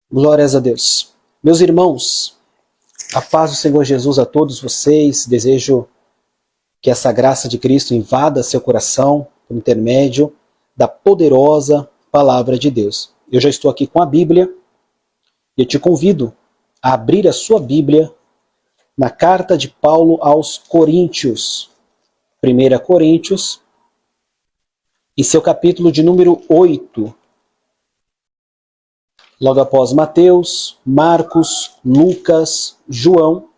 Glórias a Deus. Meus irmãos, a paz do Senhor Jesus a todos vocês. Desejo que essa graça de Cristo invada seu coração por intermédio da poderosa palavra de Deus. Eu já estou aqui com a Bíblia e eu te convido a abrir a sua Bíblia na carta de Paulo aos Coríntios. 1 Coríntios, em seu capítulo de número 8. Logo após Mateus, Marcos, Lucas, João,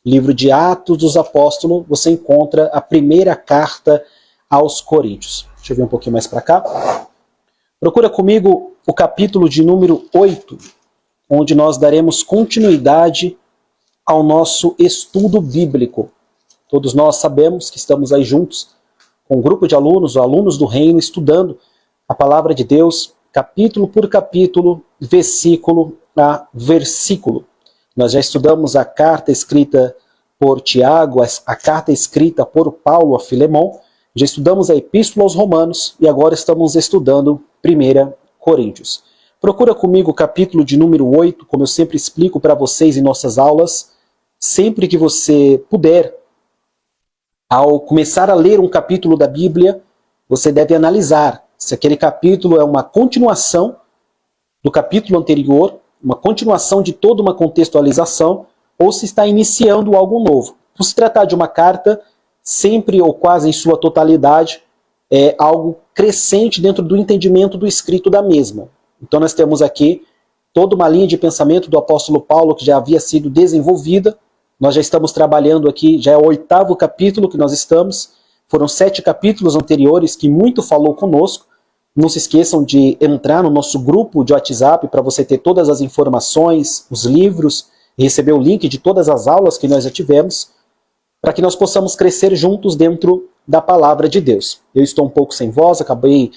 livro de Atos dos Apóstolos, você encontra a primeira carta aos Coríntios. Deixa eu ver um pouquinho mais para cá. Procura comigo o capítulo de número 8, onde nós daremos continuidade ao nosso estudo bíblico. Todos nós sabemos que estamos aí juntos com um grupo de alunos, alunos do reino, estudando a palavra de Deus, capítulo por capítulo, versículo a versículo. Nós já estudamos a carta escrita por Tiago, a carta escrita por Paulo a Filemão, já estudamos a epístola aos Romanos e agora estamos estudando 1 Coríntios. Procura comigo o capítulo de número 8, como eu sempre explico para vocês em nossas aulas. Sempre que você puder, ao começar a ler um capítulo da Bíblia, você deve analisar se aquele capítulo é uma continuação do capítulo anterior, uma continuação de toda uma contextualização, ou se está iniciando algo novo. Por se tratar de uma carta, sempre ou quase em sua totalidade, é algo crescente dentro do entendimento do escrito da mesma. Então nós temos aqui toda uma linha de pensamento do apóstolo Paulo que já havia sido desenvolvida. Nós já estamos trabalhando aqui, já é o 8º capítulo que nós estamos. Foram 7 capítulos anteriores que muito falou conosco. Não se esqueçam de entrar no nosso grupo de WhatsApp para você ter todas as informações, os livros, e receber o link de todas as aulas que nós já tivemos, para que nós possamos crescer juntos dentro da palavra de Deus. Eu estou um pouco sem voz, acabei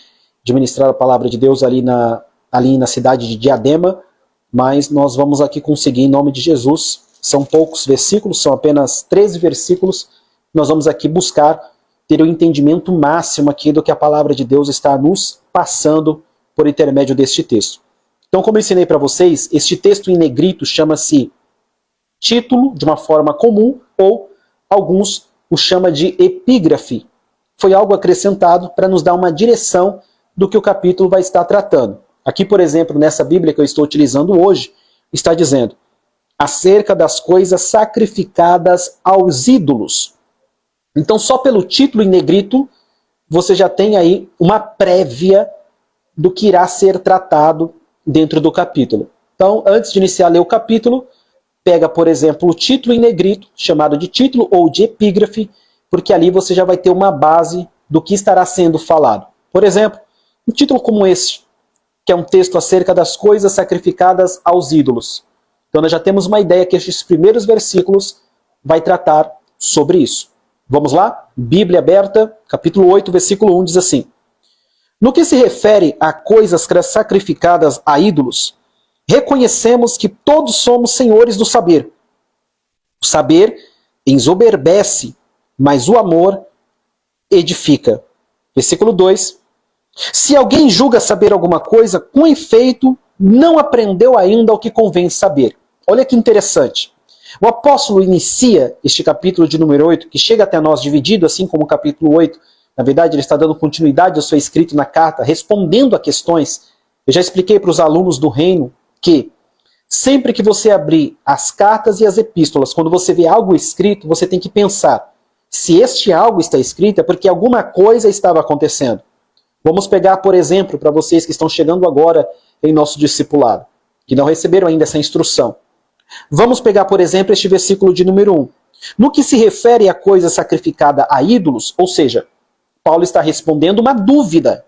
de ministrar a palavra de Deus ali na cidade de Diadema, mas nós vamos aqui conseguir em nome de Jesus. São poucos versículos, são apenas 13 versículos. Nós vamos aqui buscar ter o entendimento máximo aqui do que a palavra de Deus está nos passando por intermédio deste texto. Então, como eu ensinei para vocês, este texto em negrito chama-se título, de uma forma comum, ou alguns o chamam de epígrafe. Foi algo acrescentado para nos dar uma direção do que o capítulo vai estar tratando. Aqui, por exemplo, nessa Bíblia que eu estou utilizando hoje, está dizendo acerca das coisas sacrificadas aos ídolos. Então, só pelo título em negrito, você já tem aí uma prévia do que irá ser tratado dentro do capítulo. Então, antes de iniciar a ler o capítulo, pega, por exemplo, o título em negrito, chamado de título ou de epígrafe, porque ali você já vai ter uma base do que estará sendo falado. Por exemplo, um título como este, que é um texto acerca das coisas sacrificadas aos ídolos. Então, nós já temos uma ideia que estes primeiros versículos vai tratar sobre isso. Vamos lá? Bíblia aberta, capítulo 8, versículo 1 diz assim: no que se refere a coisas sacrificadas a ídolos, reconhecemos que todos somos senhores do saber. O saber ensoberbece, mas o amor edifica. Versículo 2. Se alguém julga saber alguma coisa, com efeito, não aprendeu ainda o que convém saber. Olha que interessante. O apóstolo inicia este capítulo de número 8, que chega até nós dividido, assim como o capítulo 8. Na verdade, ele está dando continuidade ao seu escrito na carta, respondendo a questões. Eu já expliquei para os alunos do reino que sempre que você abrir as cartas e as epístolas, quando você vê algo escrito, você tem que pensar se este algo está escrito é porque alguma coisa estava acontecendo. Vamos pegar, por exemplo, para vocês que estão chegando agora em nosso discipulado, que não receberam ainda essa instrução. Vamos pegar, por exemplo, este versículo de número 1. No que se refere a coisa sacrificada a ídolos, ou seja, Paulo está respondendo uma dúvida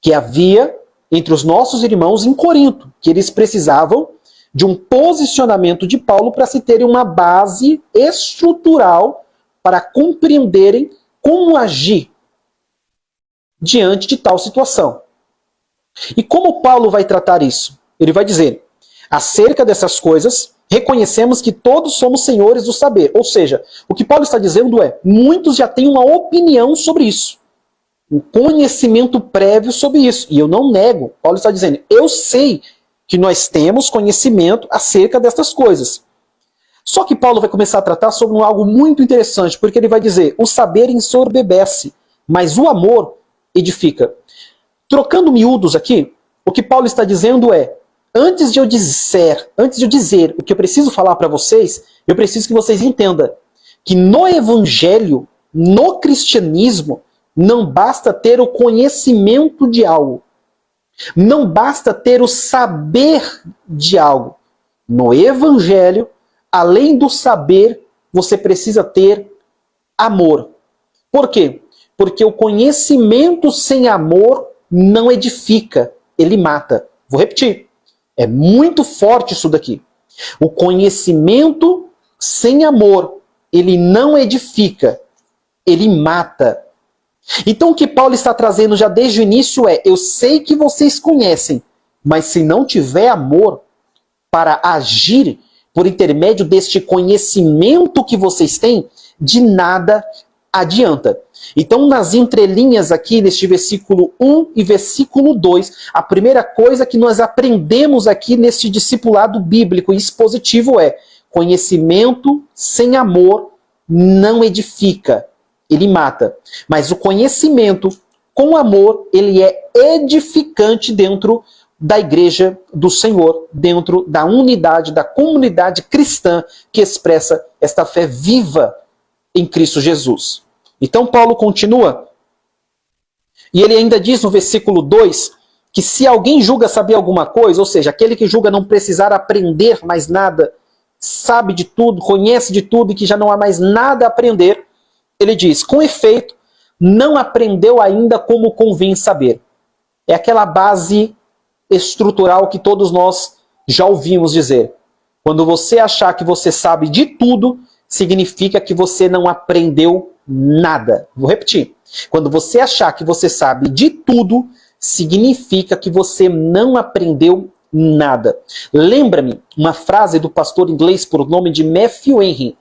que havia entre os nossos irmãos em Corinto, que eles precisavam de um posicionamento de Paulo para se terem uma base estrutural para compreenderem como agir diante de tal situação. E como Paulo vai tratar isso? Ele vai dizer, acerca dessas coisas, reconhecemos que todos somos senhores do saber. Ou seja, o que Paulo está dizendo é, muitos já têm uma opinião sobre isso. Um conhecimento prévio sobre isso. E eu não nego. Paulo está dizendo, eu sei que nós temos conhecimento acerca destas coisas. Só que Paulo vai começar a tratar sobre algo muito interessante, porque ele vai dizer, o saber ensoberbece, mas o amor edifica. Trocando miúdos aqui, o que Paulo está dizendo é, antes de eu dizer o que eu preciso falar para vocês, eu preciso que vocês entendam que no evangelho, no cristianismo, não basta ter o conhecimento de algo. Não basta ter o saber de algo. No evangelho, além do saber, você precisa ter amor. Por quê? Porque o conhecimento sem amor não edifica, ele mata. Vou repetir. É muito forte isso daqui. O conhecimento sem amor, ele não edifica, ele mata. Então o que Paulo está trazendo já desde o início é, eu sei que vocês conhecem, mas se não tiver amor para agir por intermédio deste conhecimento que vocês têm, de nada adianta. Então, nas entrelinhas aqui, neste versículo 1 e versículo 2, a primeira coisa que nós aprendemos aqui neste discipulado bíblico e expositivo é, conhecimento sem amor não edifica, ele mata. Mas o conhecimento com amor, ele é edificante dentro da igreja do Senhor, dentro da unidade, da comunidade cristã que expressa esta fé viva em Cristo Jesus. Então Paulo continua, e ele ainda diz no versículo 2, que se alguém julga saber alguma coisa, ou seja, aquele que julga não precisar aprender mais nada, sabe de tudo, conhece de tudo e que já não há mais nada a aprender, ele diz, com efeito, não aprendeu ainda como convém saber. É aquela base estrutural que todos nós já ouvimos dizer. Quando você achar que você sabe de tudo, significa que você não aprendeu nada. Vou repetir. Quando você achar que você sabe de tudo, significa que você não aprendeu nada. Lembra-me uma frase do pastor inglês por nome de Matthew Henry,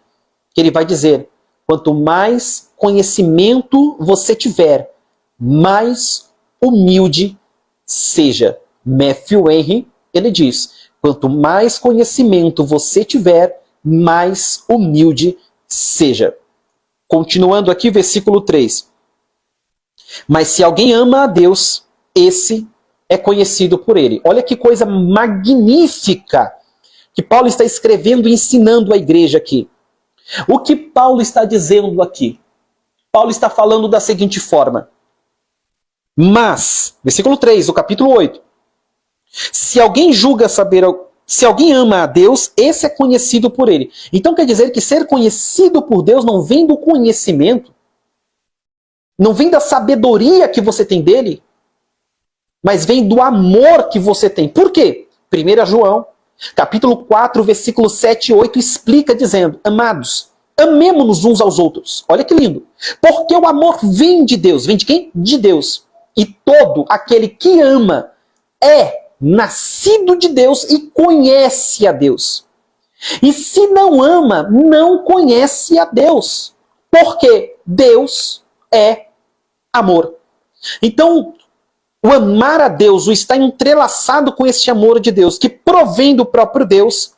que ele vai dizer, quanto mais conhecimento você tiver, mais humilde seja. Matthew Henry, ele diz, quanto mais conhecimento você tiver, mais humilde seja. Continuando aqui, versículo 3. Mas se alguém ama a Deus, esse é conhecido por ele. Olha que coisa magnífica que Paulo está escrevendo e ensinando à igreja aqui. O que Paulo está dizendo aqui? Paulo está falando da seguinte forma. Mas, versículo 3 do capítulo 8. Se alguém julga saber, se alguém ama a Deus, esse é conhecido por ele. Então quer dizer que ser conhecido por Deus não vem do conhecimento, não vem da sabedoria que você tem dele, mas vem do amor que você tem. Por quê? 1 João, capítulo 4, versículo 7 e 8, explica dizendo, amados, amemo-nos uns aos outros. Olha que lindo. Porque o amor vem de Deus. Vem de quem? De Deus. E todo aquele que ama é nascido de Deus e conhece a Deus. E se não ama, não conhece a Deus. Porque Deus é amor. Então, o amar a Deus, o estar entrelaçado com esse amor de Deus, que provém do próprio Deus,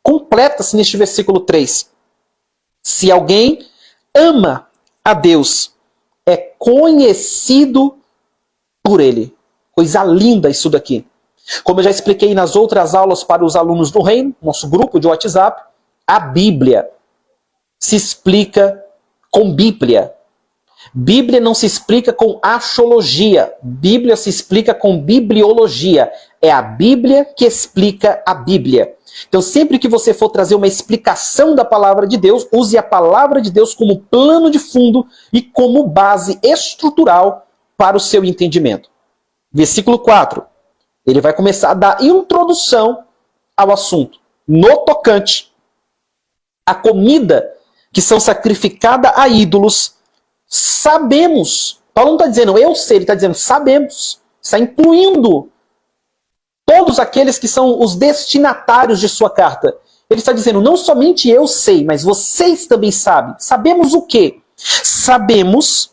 completa-se neste versículo 3. Se alguém ama a Deus, é conhecido por ele. Coisa linda isso daqui. Como eu já expliquei nas outras aulas para os alunos do Reino, nosso grupo de WhatsApp, a Bíblia se explica com Bíblia. Bíblia não se explica com axiologia. Bíblia se explica com bibliologia. É a Bíblia que explica a Bíblia. Então, sempre que você for trazer uma explicação da palavra de Deus, use a palavra de Deus como plano de fundo e como base estrutural para o seu entendimento. Versículo 4. Ele vai começar a dar introdução ao assunto. No tocante à comida que são sacrificada a ídolos, sabemos. Paulo não está dizendo eu sei, ele está dizendo sabemos. Está incluindo todos aqueles que são os destinatários de sua carta. Ele está dizendo, não somente eu sei, mas vocês também sabem. Sabemos o quê? Sabemos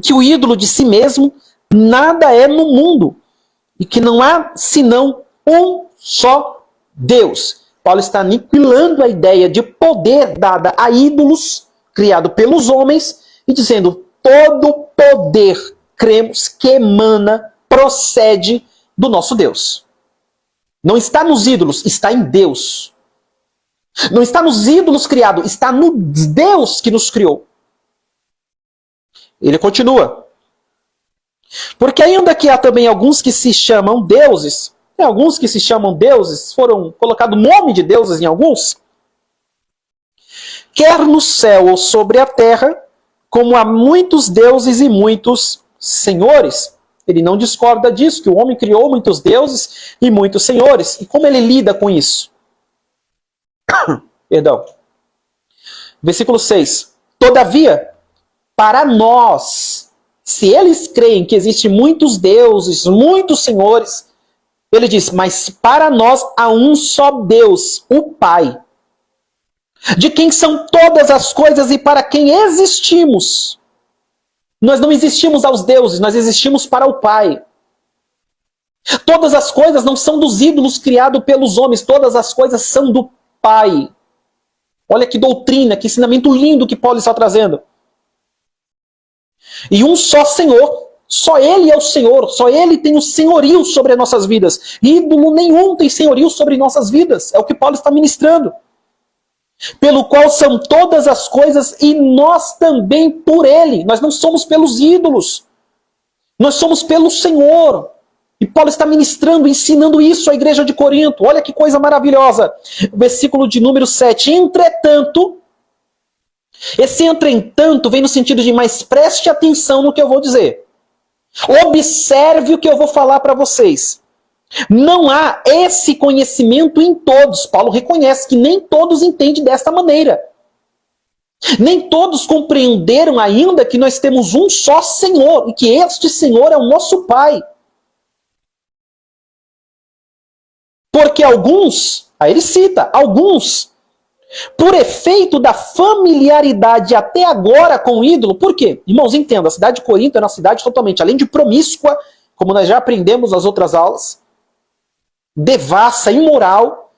que o ídolo de si mesmo nada é no mundo. E que não há senão um só Deus. Paulo está aniquilando a ideia de poder dada a ídolos, criado pelos homens, e dizendo, todo poder, cremos que emana, procede do nosso Deus. Não está nos ídolos, está em Deus. Não está nos ídolos criados, está no Deus que nos criou. Ele continua. Porque ainda que há também alguns que se chamam deuses, foram colocado o nome de deuses em alguns, quer no céu ou sobre a terra, como há muitos deuses e muitos senhores. Ele não discorda disso, que o homem criou muitos deuses e muitos senhores. E como ele lida com isso? Perdão. Versículo 6. Todavia, para nós, se eles creem que existem muitos deuses, muitos senhores, ele diz, mas para nós há um só Deus, o Pai, de quem são todas as coisas e para quem existimos. Nós não existimos aos deuses, nós existimos para o Pai. Todas as coisas não são dos ídolos criados pelos homens, todas as coisas são do Pai. Olha que doutrina, que ensinamento lindo que Paulo está trazendo. E um só Senhor, só Ele é o Senhor, só Ele tem o senhorio sobre as nossas vidas. Ídolo nenhum tem senhorio sobre nossas vidas, é o que Paulo está ministrando. Pelo qual são todas as coisas e nós também por Ele. Nós não somos pelos ídolos, nós somos pelo Senhor. E Paulo está ministrando, ensinando isso à igreja de Corinto. Olha que coisa maravilhosa. Versículo de número 7. Entretanto, esse entretanto vem no sentido de, mas preste atenção no que eu vou dizer. Observe o que eu vou falar para vocês. Não há esse conhecimento em todos. Paulo reconhece que nem todos entendem desta maneira. Nem todos compreenderam ainda que nós temos um só Senhor e que este Senhor é o nosso Pai. Porque alguns, aí ele cita, alguns, por efeito da familiaridade até agora com o ídolo, por quê? Irmãos, entenda, a cidade de Corinto era uma cidade totalmente, além de promíscua, como nós já aprendemos nas outras aulas, devassa, imoral,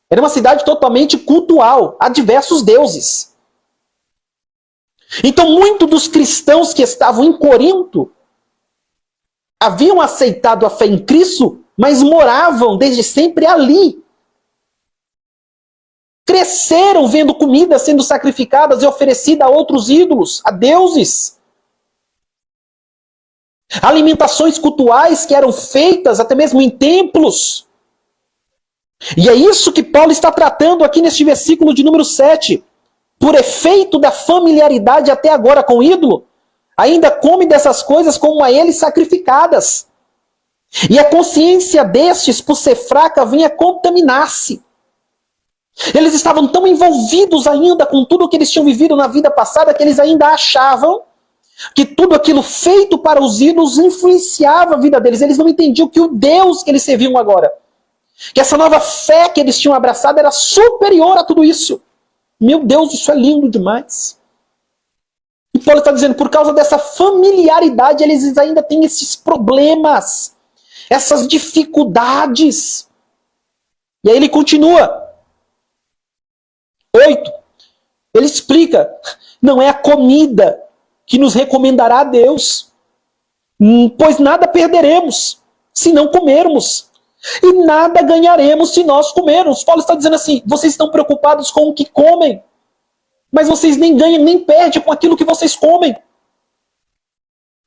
era uma cidade totalmente cultual, a diversos deuses. Então, muitos dos cristãos que estavam em Corinto haviam aceitado a fé em Cristo, mas moravam desde sempre ali. Cresceram vendo comida sendo sacrificadas e oferecida a outros ídolos, a deuses. Alimentações cultuais que eram feitas até mesmo em templos. E é isso que Paulo está tratando aqui neste versículo de número 7. Por efeito da familiaridade até agora com o ídolo, ainda come dessas coisas como a ele sacrificadas. E a consciência destes, por ser fraca, vem a contaminar-se. Eles estavam tão envolvidos ainda com tudo o que eles tinham vivido na vida passada, que eles ainda achavam que tudo aquilo feito para os ídolos influenciava a vida deles. Eles não entendiam que o Deus que eles serviam agora, que essa nova fé que eles tinham abraçado era superior a tudo isso. Meu Deus, isso é lindo demais. E Paulo está dizendo, por causa dessa familiaridade, eles ainda têm esses problemas, essas dificuldades. E aí ele continua. 8. Ele explica, não é a comida que nos recomendará a Deus, pois nada perderemos se não comermos, e nada ganharemos se nós comermos. Paulo está dizendo assim, vocês estão preocupados com o que comem, mas vocês nem ganham nem perdem com aquilo que vocês comem.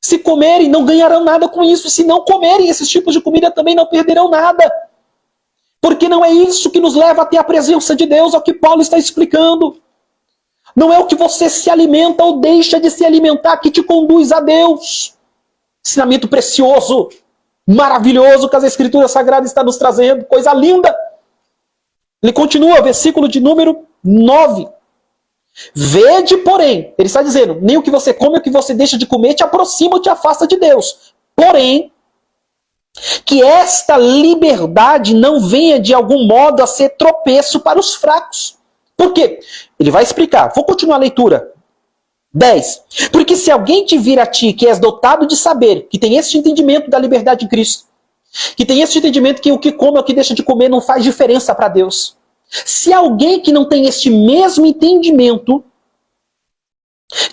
Se comerem, não ganharão nada com isso. E se não comerem esses tipos de comida, também não perderão nada. Porque não é isso que nos leva até a presença de Deus, é o que Paulo está explicando. Não é o que você se alimenta ou deixa de se alimentar que te conduz a Deus. Ensinamento precioso, maravilhoso que as Escrituras Sagradas estão nos trazendo. Coisa linda. Ele continua, versículo de número 9. Vede, porém, ele está dizendo, nem o que você come, o que você deixa de comer te aproxima ou te afasta de Deus. Porém, que esta liberdade não venha de algum modo a ser tropeço para os fracos. Por quê? Ele vai explicar. Vou continuar a leitura. 10. Porque se alguém te vir a ti, que és dotado de saber, que tem este entendimento da liberdade em Cristo, Que tem esse entendimento que o que come ou o que deixa de comer não faz diferença para Deus. Se alguém que não tem este mesmo entendimento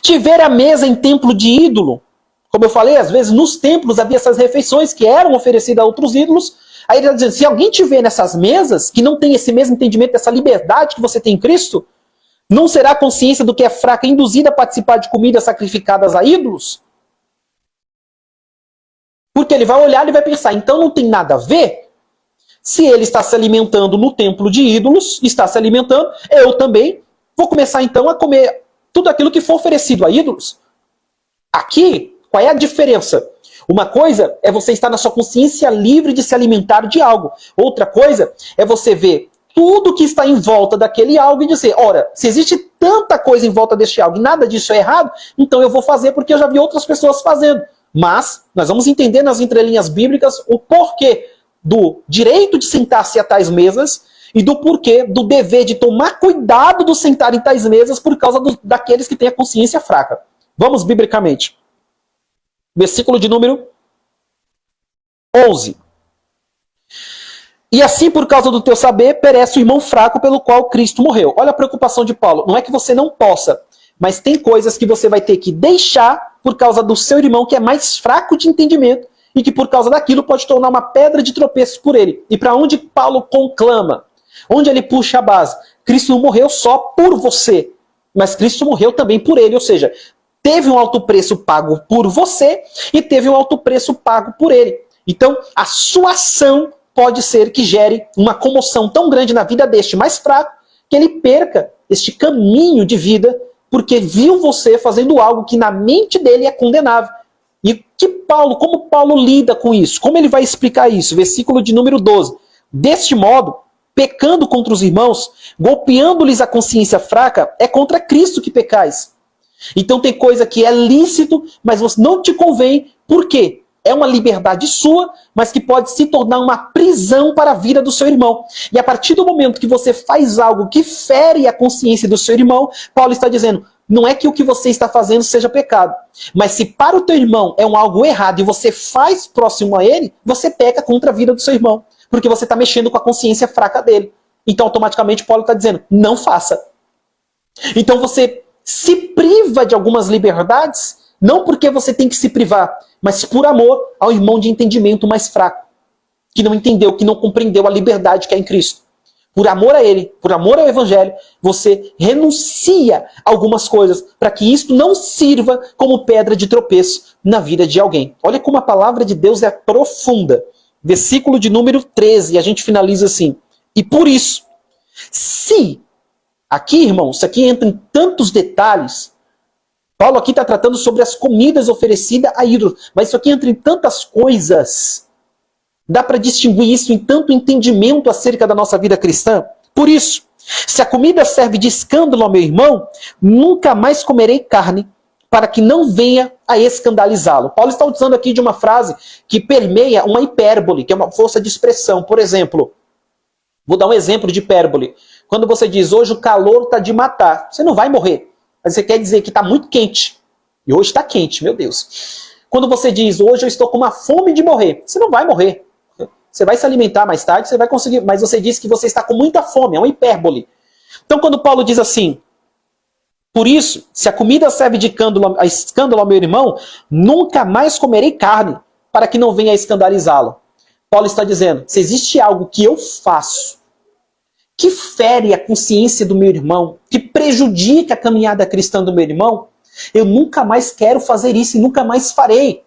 tiver a mesa em templo de ídolo, como eu falei, às vezes nos templos havia essas refeições que eram oferecidas a outros ídolos, aí ele está dizendo, se alguém tiver nessas mesas, que não tem esse mesmo entendimento, essa liberdade que você tem em Cristo, não será a consciência do que é fraca induzida a participar de comidas sacrificadas a ídolos? Porque ele vai olhar e vai pensar, então não tem nada a ver? Se ele está se alimentando no templo de ídolos, está se alimentando, eu também vou começar então a comer tudo aquilo que for oferecido a ídolos. Aqui, qual é a diferença? Uma coisa é você estar na sua consciência livre de se alimentar de algo. Outra coisa é você ver tudo que está em volta daquele algo e dizer, ora, se existe tanta coisa em volta deste algo e nada disso é errado, então eu vou fazer porque eu já vi outras pessoas fazendo. Mas nós vamos entender nas entrelinhas bíblicas o porquê do direito de sentar-se a tais mesas e do porquê do dever de tomar cuidado do sentar em tais mesas por causa daqueles que têm a consciência fraca. Vamos biblicamente. Versículo de número 11. E assim, por causa do teu saber, perece o irmão fraco pelo qual Cristo morreu. Olha a preocupação de Paulo. Não é que você não possa, mas tem coisas que você vai ter que deixar por causa do seu irmão que é mais fraco de entendimento e que por causa daquilo pode tornar uma pedra de tropeço por ele. E para onde Paulo conclama? Onde ele puxa a base? Cristo não morreu só por você, mas Cristo morreu também por ele. Ou seja, teve um alto preço pago por você e teve um alto preço pago por ele. Então, a sua ação pode ser que gere uma comoção tão grande na vida deste mais fraco que ele perca este caminho de vida porque viu você fazendo algo que na mente dele é condenável. E como Paulo lida com isso? Como ele vai explicar isso? Versículo de número 12. Deste modo, pecando contra os irmãos, golpeando-lhes a consciência fraca, é contra Cristo que pecais. Então tem coisa que é lícito, mas não te convém. Por quê? É uma liberdade sua, mas que pode se tornar uma prisão para a vida do seu irmão. E a partir do momento que você faz algo que fere a consciência do seu irmão, Paulo está dizendo, não é que o que você está fazendo seja pecado, mas se para o teu irmão é algo errado e você faz próximo a ele, você peca contra a vida do seu irmão, porque você está mexendo com a consciência fraca dele. Então automaticamente Paulo está dizendo, não faça. Então você se priva de algumas liberdades, não porque você tem que se privar, mas por amor ao irmão de entendimento mais fraco, que não entendeu, que não compreendeu a liberdade que é em Cristo. Por amor a ele, por amor ao evangelho, você renuncia a algumas coisas para que isto não sirva como pedra de tropeço na vida de alguém. Olha como a palavra de Deus é profunda. Versículo de número 13, e a gente finaliza assim. E por isso, se, aqui irmãos, isso aqui entra em tantos detalhes, Paulo aqui está tratando sobre as comidas oferecidas a ídolos, mas isso aqui entra em tantas coisas. Dá para distinguir isso em tanto entendimento acerca da nossa vida cristã? Por isso, se a comida serve de escândalo ao meu irmão, nunca mais comerei carne, para que não venha a escandalizá-lo. Paulo está usando aqui de uma frase que permeia uma hipérbole, que é uma força de expressão. Por exemplo, vou dar um exemplo de hipérbole. Quando você diz, hoje o calor está de matar, você não vai morrer. Mas você quer dizer que está muito quente. E hoje está quente, meu Deus. Quando você diz, hoje eu estou com uma fome de morrer, você não vai morrer. Você vai se alimentar mais tarde, você vai conseguir, mas você diz que você está com muita fome, é uma hipérbole. Então quando Paulo diz assim, por isso, se a comida serve de escândalo ao meu irmão, nunca mais comerei carne, para que não venha a escandalizá-lo. Paulo está dizendo, se existe algo que eu faço, que fere a consciência do meu irmão, que prejudica a caminhada cristã do meu irmão, eu nunca mais quero fazer isso e nunca mais farei,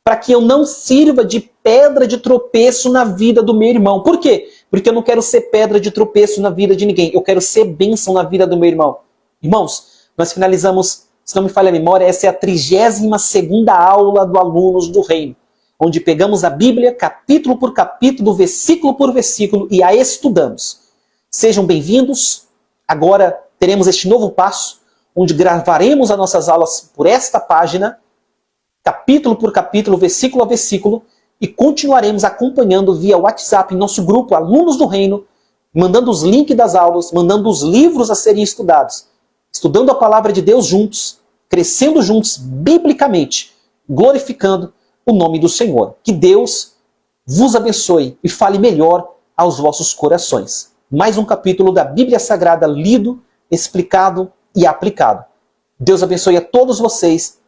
para que eu não sirva de pedra de tropeço na vida do meu irmão. Por quê? Porque eu não quero ser pedra de tropeço na vida de ninguém, eu quero ser bênção na vida do meu irmão. Irmãos, nós finalizamos, se não me falha a memória, essa é a 32ª aula do Alunos do Reino, onde pegamos a Bíblia, capítulo por capítulo, versículo por versículo, e a estudamos. Sejam bem-vindos. Agora teremos este novo passo, onde gravaremos as nossas aulas por esta página, capítulo por capítulo, versículo a versículo, e continuaremos acompanhando via WhatsApp em nosso grupo Alunos do Reino, mandando os links das aulas, mandando os livros a serem estudados, estudando a palavra de Deus juntos, crescendo juntos biblicamente, glorificando o nome do Senhor. Que Deus vos abençoe e fale melhor aos vossos corações. Mais um capítulo da Bíblia Sagrada lido, explicado e aplicado. Deus abençoe a todos vocês